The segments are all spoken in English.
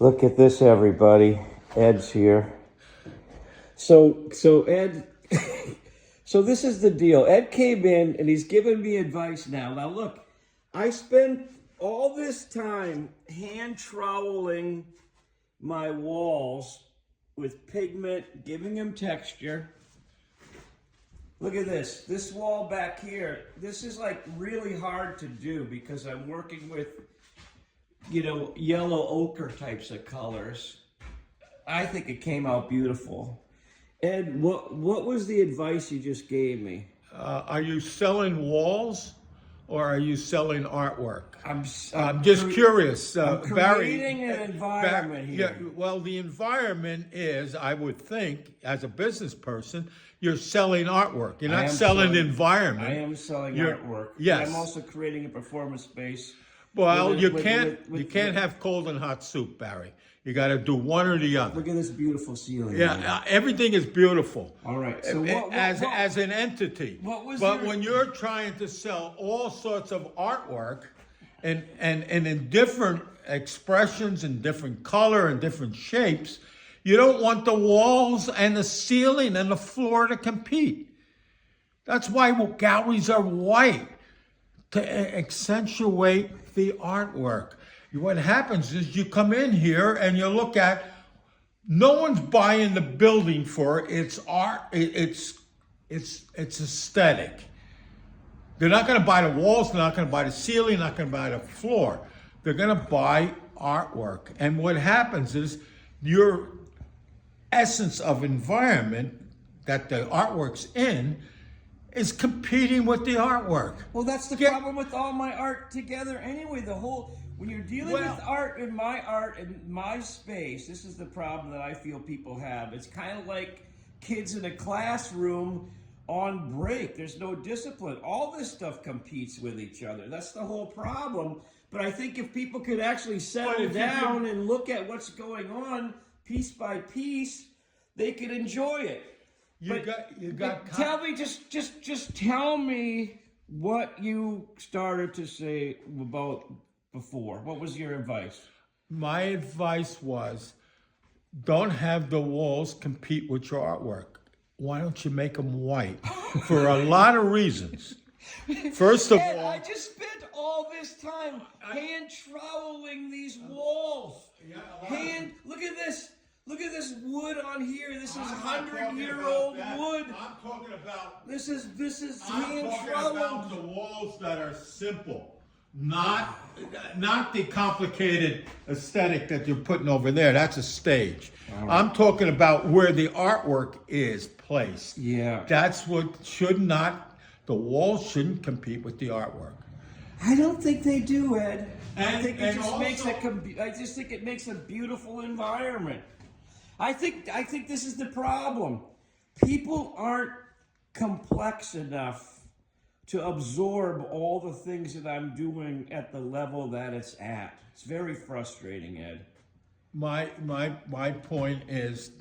Look at this, everybody. Ed's here. So Ed, so this is the deal. Ed came in and he's giving me advice now. Now look, I spent all this time hand troweling my walls with pigment, giving them texture. Look at this. This wall back here, this is like really hard to do because I'm working with, yellow ochre types of colors. I think it came out beautiful. Ed, what was the advice you just gave me? Are you selling walls or are you selling artwork? I'm just curious. I'm creating Barry, an environment here. Yeah, well, the environment is, I would think, as a business person, you're selling artwork. You're not selling environment. I am selling artwork. Yes. I'm also creating a performance space. Well, you can't have cold and hot soup, Barry. You got to do one or the other. Look at this beautiful ceiling. Yeah, everything is beautiful. All right. So as an entity. When you're trying to sell all sorts of artwork, and in different expressions and different color and different shapes, you don't want the walls and the ceiling and the floor to compete. That's why galleries are white, to accentuate the artwork. What happens is you come in here and you look at, no one's buying the building for its art, it's aesthetic. They're not going to buy the walls, they're not going to buy the ceiling, they're not going to buy the floor. They're going to buy artwork. And what happens is your essence of environment that the artwork's in is competing with the artwork. Well, that's the problem with all my art together anyway. When you're dealing with art in my space, this is the problem that I feel people have. It's kind of like kids in a classroom on break. There's no discipline. All this stuff competes with each other. That's the whole problem. But I think if people could actually settle down and look at what's going on piece by piece, they could enjoy it. Tell me, just tell me what you started to say about before. What was your advice? My advice was, don't have the walls compete with your artwork. Why don't you make them white? For a lot of reasons. First of all, I just spent all this time hand troweling these walls. Look at this. Look at this wood on here. This is 100-year-old wood. I'm talking about. This is I'm hand talking troweled. about the walls that are simple, not the complicated aesthetic that you're putting over there. That's a stage. Right. I'm talking about where the artwork is placed. Yeah. That's what should not. The walls shouldn't compete with the artwork. I don't think they do, Ed. I just think it makes a beautiful environment. I think this is the problem. People aren't complex enough to absorb all the things that I'm doing at the level that it's at. It's very frustrating, Ed. My point is,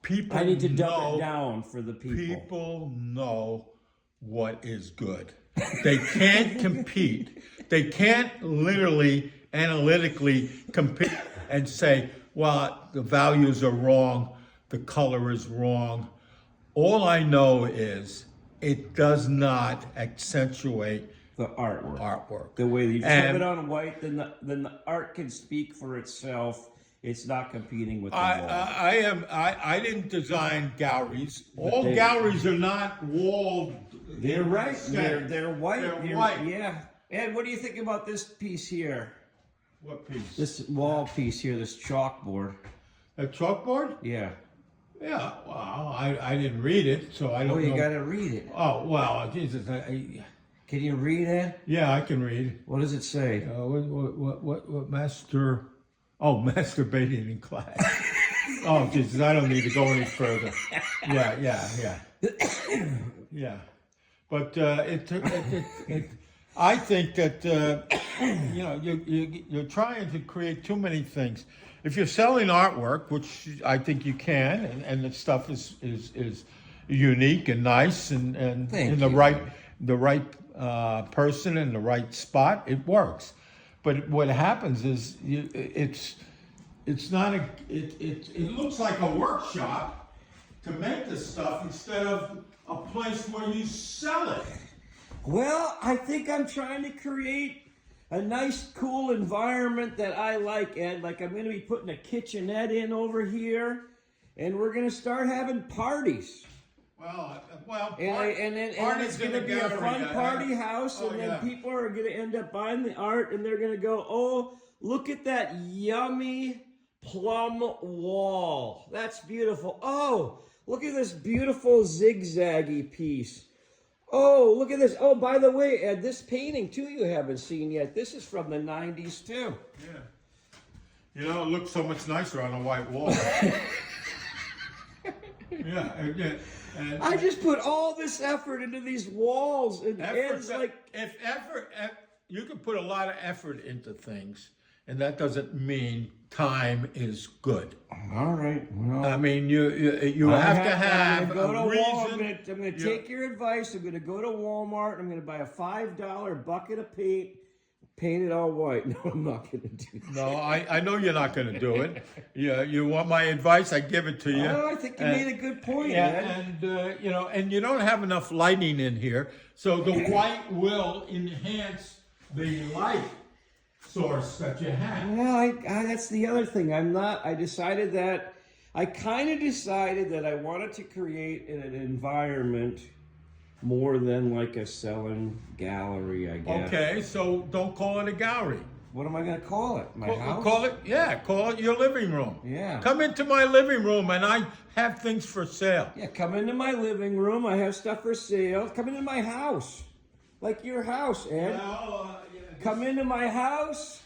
people I need to dumb it down for the people. People know what is good. They can't compete. They can't literally, analytically compete and say, well, the values are wrong, the color is wrong. All I know is it does not accentuate the artwork. The The way that you show it on white, then the art can speak for itself. It's not competing with the wall. I didn't design galleries. All galleries are not walled. They're right. They're white. They're white. Yeah. Ed, what do you think about this piece here? What piece? This wall piece here, this chalkboard. A chalkboard? Yeah. Yeah. Well, I didn't read it, so I don't know. Oh, you got to read it. Oh, well, Jesus. Can you read it? Yeah, I can read. What does it say? What master? Oh, masturbating in class. Oh, Jesus, I don't need to go any further. Yeah. But I think that you're trying to create too many things. If you're selling artwork, which I think you can, and the stuff is unique and nice and in the right person in the right spot, it works. But what happens is it's not a, it looks like a workshop to make this stuff instead of a place where you sell it. Well, I think I'm trying to create a nice, cool environment that I like, Ed. Like I'm going to be putting a kitchenette in over here, and we're going to start having parties. And then it's going to be a fun party house, and then people are going to end up buying the art, and they're going to go, oh, look at that yummy plum wall. That's beautiful. Oh, look at this beautiful zigzaggy piece. Oh, look at this. Oh, by the way, Ed, this painting, too, you haven't seen yet. This is from the 90s, too. Yeah. You know, it looks so much nicer on a white wall. Yeah. And I just put all this effort into these walls. And Ed's like... You can put a lot of effort into things, and that doesn't mean time is good. All right. Well, I mean, you have to have a reason. I'm going to take your advice. I'm going to go to Walmart. I'm going to buy a $5 bucket of paint, paint it all white. No, I'm not going to do that. No, I know you're not going to do it. You want my advice? I give it to you. Oh, I think you made a good point. Yeah, and you don't have enough lighting in here, so the white will enhance the light source that you have. Well, that's the other thing. I kind of decided that I wanted to create an environment more than like a selling gallery, I guess. Okay, so don't call it a gallery. What am I going to call it? My house? Call it your living room. Yeah. Come into my living room and I have things for sale. Yeah, come into my living room. I have stuff for sale. Come into my house. Like your house, Ed. Well, come into my house,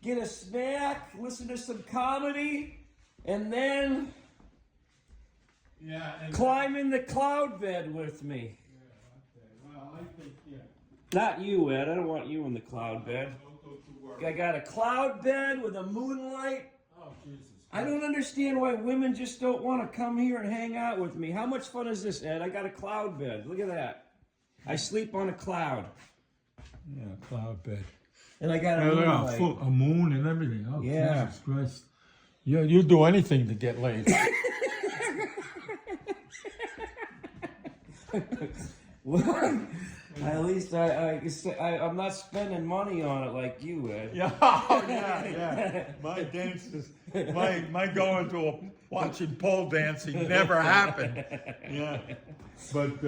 get a snack, listen to some comedy, and then climb in the cloud bed with me. Yeah, okay. Well, I think, Not you, Ed. I don't want you in the cloud bed. I got a cloud bed with a moonlight. Oh, Jesus. I don't understand why women just don't want to come here and hang out with me. How much fun is this, Ed? I got a cloud bed. Look at that. I sleep on a cloud. Yeah, cloud bed. And I got a moonlight. A moon and everything. Oh, yeah. Jesus Christ. You'd do anything to get laid. Well, at least I'm not spending money on it like you, Ed. Yeah. My dances, my going to watching pole dancing never happened. Yeah. But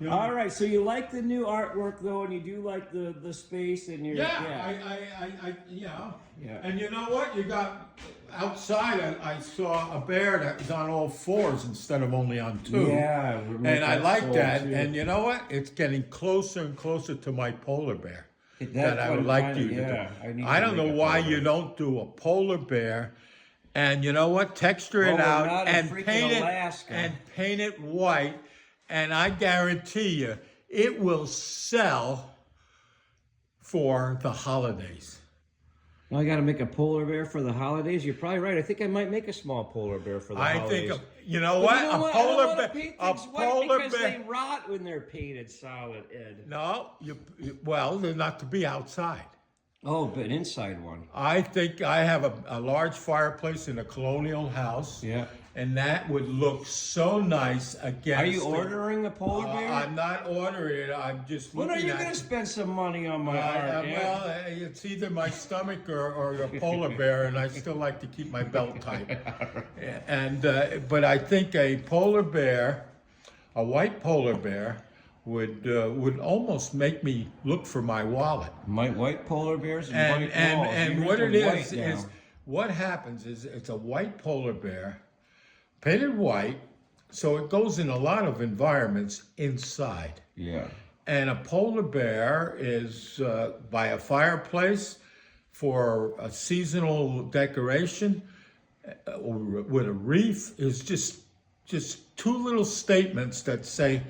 all right, so you like the new artwork though, and you do like the space and your yeah. And you know what? You got outside. I saw a bear that was on all fours instead of only on two. Yeah, and I like that. Too. And you know what? It's getting closer and closer to my polar bear that I would like you to do. I don't know why you don't do a polar bear. And you know what? Texture it out and paint it white. And I guarantee you, it will sell for the holidays. Well, I got to make a polar bear for the holidays. You're probably right. I think I might make a small polar bear for the holidays. You know what? A polar bear. Because they rot when they're painted solid, Ed. No, they're not to be outside. Oh, but an inside one. I think I have a large fireplace in a colonial house. Yeah. And that would look so nice against... Are you ordering a polar bear? I'm not ordering it. I'm just looking at it. When are you going to spend some money on my art? Well, it's either my stomach or a polar bear, and I still like to keep my belt tight. And but I think a polar bear, a white polar bear, would almost make me look for my wallet. My white polar bears and white walls. And what it is what happens is it's a white polar bear, painted white, so it goes in a lot of environments inside. Yeah. And a polar bear is by a fireplace for a seasonal decoration with a wreath is just two little statements that say,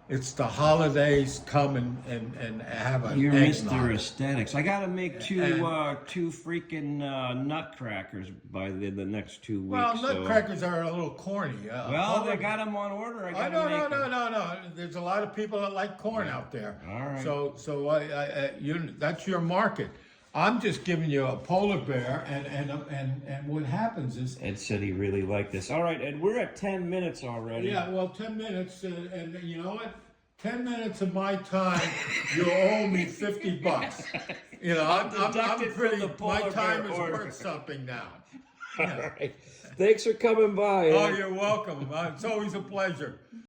it's the holidays, come and have an You're eggnog. Mr. Aesthetics. I got to make two freaking nutcrackers by the next 2 weeks. Well, nutcrackers are a little corny. Well, they got them on order. No. There's a lot of people that like corn out there. All right. So that's your market. I'm just giving you a polar bear, and what happens is. Ed said he really liked this. All right, Ed, we're at 10 minutes already. Yeah, well, 10 minutes, and you know what? 10 minutes of my time, you'll owe me $50. You know, I'm pretty. My time is worth something now. All right. Thanks for coming by. Oh, you're welcome. It's always a pleasure.